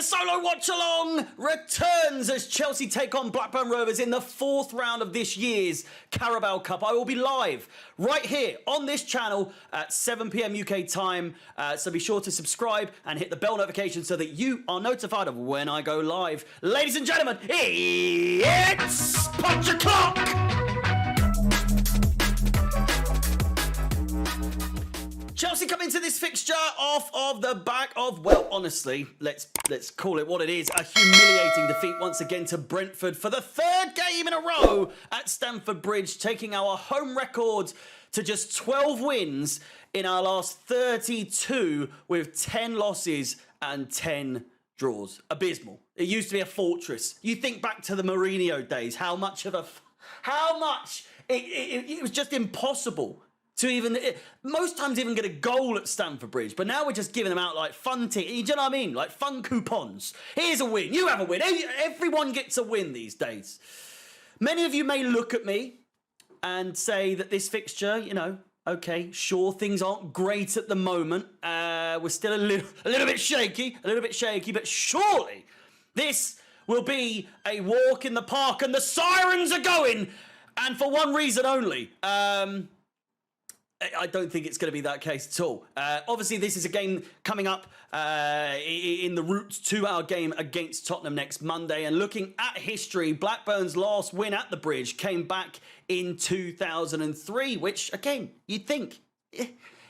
The solo watch-along returns as Chelsea take on Blackburn Rovers in the fourth round of this year's Carabao Cup. I will be live right here on this channel at 7 p.m. UK time, so be sure to subscribe and hit the bell notification so that you are notified of when I go live. Ladies and gentlemen, it's Punch Your Clock! Chelsea come into this fixture off of the back of, well, honestly, let's call it what it is, a humiliating defeat once again to Brentford for the third game in a row at Stamford Bridge, taking our home record to just 12 wins in our last 32 with 10 losses and 10 draws. Abysmal. It used to be a fortress. You think back to the Mourinho days, how much it was just impossible to even, most times even get a goal at Stamford Bridge. But now we're just giving them out like fun do you know what I mean? Like fun coupons. Here's a win. You have a win. Everyone gets a win these days. Many of you may look at me and say that this fixture, you know, okay, sure, things aren't great at the moment. We're still a little bit shaky, but surely this will be a walk in the park and the sirens are going. And for one reason only. I don't think it's going to be that case at all. Obviously, this is a game coming up in the route to our game against Tottenham next Monday. And looking at history, Blackburn's last win at the Bridge came back in 2003, which, again, you'd think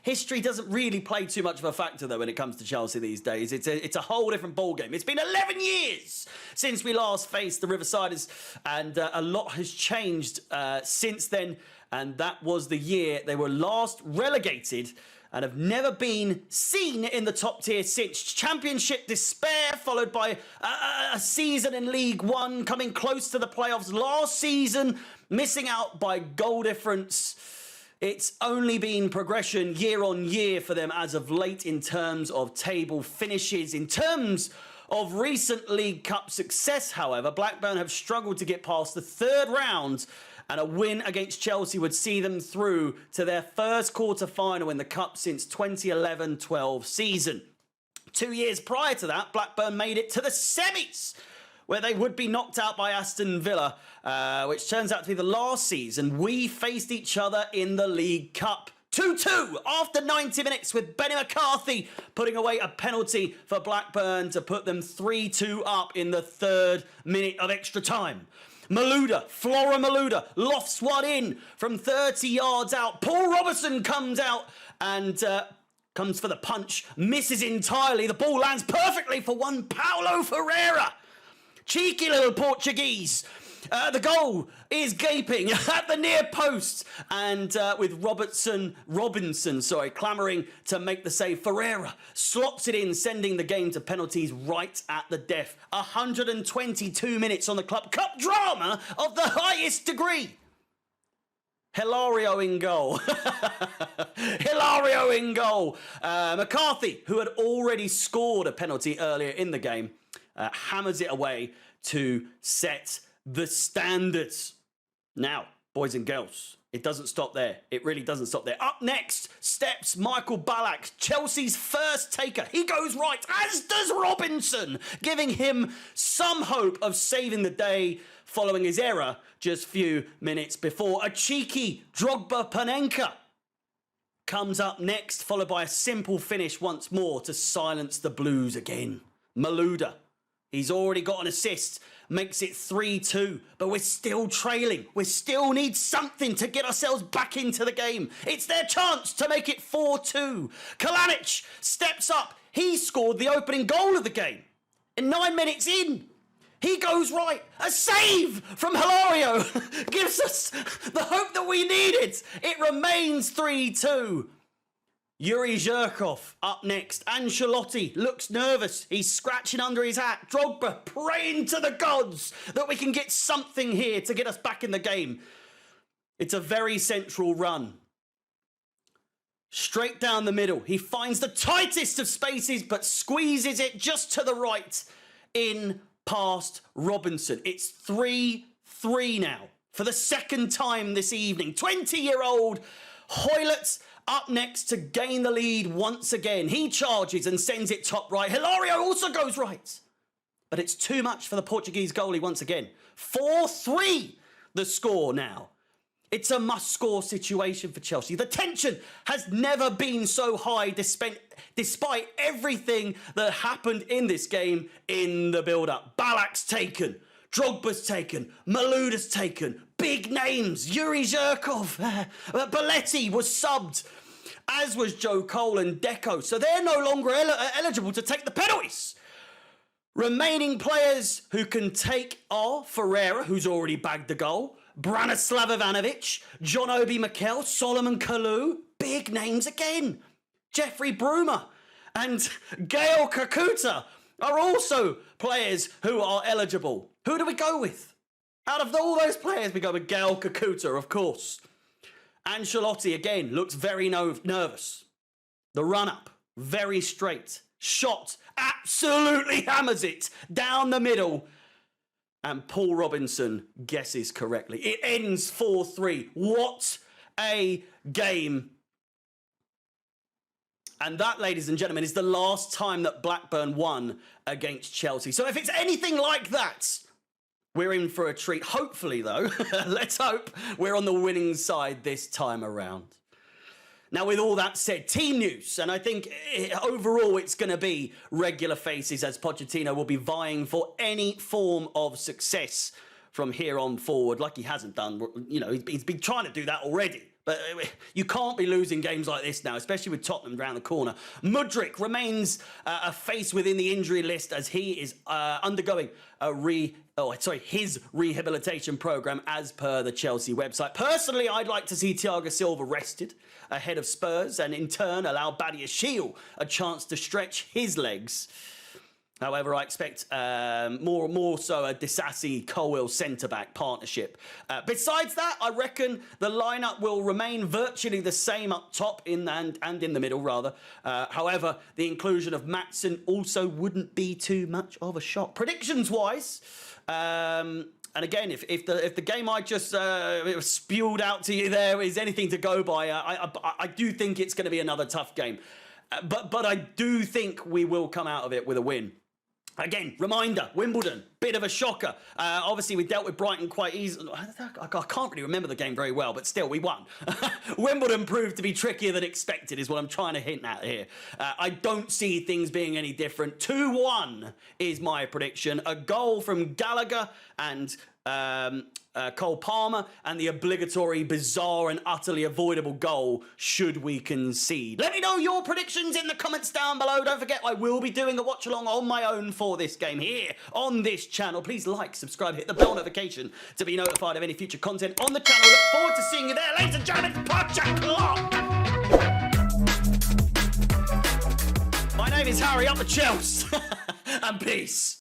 history doesn't really play too much of a factor, though, when it comes to Chelsea these days. It's a whole different ballgame. It's been 11 years since we last faced the Riversiders, and a lot has changed since then. And that was the year they were last relegated and have never been seen in the top tier since. Championship despair, followed by a season in League One, coming close to the playoffs last season, missing out by goal difference. It's only been progression year on year for them as of late in terms of table finishes. In terms of recent League Cup success, however, Blackburn have struggled to get past the third round, and a win against Chelsea would see them through to their first quarter-final in the Cup since 2011-12 season. 2 years prior to that, Blackburn made it to the semis, where they would be knocked out by Aston Villa, which turns out to be the last season we faced each other in the League Cup. 2-2 after 90 minutes, with Benny McCarthy putting away a penalty for Blackburn to put them 3-2 up in the third minute of extra time. Flora Malouda lofts one in from 30 yards out. Paul Robertson comes out and comes for the punch, misses entirely. The ball lands perfectly for one Paulo Ferreira. Cheeky little Portuguese. The goal is gaping at the near post, and with Robinson, clamouring to make the save. Ferreira slots it in, sending the game to penalties right at the death. 122 minutes on the Club Cup drama of the highest degree. Hilario in goal. Hilario in goal. McCarthy, who had already scored a penalty earlier in the game, hammers it away to set the standards. Now, boys and girls, it doesn't stop there. It really doesn't stop there. Up next steps Michael Ballack, Chelsea's first taker. He goes right, as does Robinson, giving him some hope of saving the day following his error just a few minutes before. A cheeky Drogba Panenka comes up next, followed by a simple finish once more to silence the Blues again. Malouda, he's already got an assist, makes it 3-2, but we're still trailing. We still need something to get ourselves back into the game. It's their chance to make it 4-2. Kalanic steps up. He scored the opening goal of the game. And 9 minutes in, he goes right. A save from Hilario gives us the hope that we needed. It remains 3-2. Yuri Zhirkov up next. Ancelotti looks nervous. He's scratching under his hat. Drogba praying to the gods that we can get something here to get us back in the game. It's a very central run. Straight down the middle. He finds the tightest of spaces but squeezes it just to the right in past Robinson. It's 3-3 now for the second time this evening. 20-year-old Hoylett up next to gain the lead once again. He charges and sends it top right. Hilario also goes right. but it's too much for the Portuguese goalie once again. 4-3 the score now. It's a must-score situation for Chelsea. The tension has never been so high despite everything that happened in this game in the build-up. Balak's taken. Drogba's taken. Malouda's taken. Big names. Yuri Zhirkov. Belletti was subbed, as was Joe Cole and Deco. So they're no longer eligible to take the penalties. Remaining players who can take are Ferreira, who's already bagged the goal, Branislav Ivanovic, John Obi Mikel, Solomon Kalou, big names again. Jeffrey Brumer and Gael Kakuta are also players who are eligible. Who do we go with? Out of all those players, we go with Gael Kakuta, of course. Ancelotti, again, looks very nervous. The run-up, very straight. Shot, absolutely hammers it down the middle. And Paul Robinson guesses correctly. It ends 4-3. What a game. And that, ladies and gentlemen, is the last time that Blackburn won against Chelsea. So if it's anything like that, we're in for a treat. Hopefully, though, let's hope we're on the winning side this time around. Now, with all that said, team news, and I think overall it's going to be regular faces as Pochettino will be vying for any form of success from here on forward, like he hasn't done. You know, he's been trying to do that already. But you can't be losing games like this now, especially with Tottenham round the corner. Mudryk remains a face within the injury list as he is undergoing his rehabilitation program as per the Chelsea website. Personally, I'd like to see Thiago Silva rested ahead of Spurs and in turn allow Badiashile a chance to stretch his legs. However, I expect more so a Disasi Colwill centre-back partnership. Besides that, I reckon the lineup will remain virtually the same up top and in the middle, rather. However, the inclusion of Maatsen also wouldn't be too much of a shock. Predictions-wise, and again, if the game I just spewed out to you there is anything to go by, I do think it's going to be another tough game. But I do think we will come out of it with a win. Again, reminder, Wimbledon, bit of a shocker. Obviously, we dealt with Brighton quite easily. I can't really remember the game very well, but still, we won. Wimbledon proved to be trickier than expected, is what I'm trying to hint at here. I don't see things being any different. 2-1 is my prediction. A goal from Gallagher and Cole Palmer, and the obligatory, bizarre and utterly avoidable goal should we concede. Let me know your predictions in the comments down below. Don't forget, I will be doing a watch along on my own for this game here on this channel. Please like, subscribe, hit the bell notification to be notified of any future content on the channel. Look forward to seeing you there, ladies and gentlemen. My name is Harry, up the Chelsea, and peace.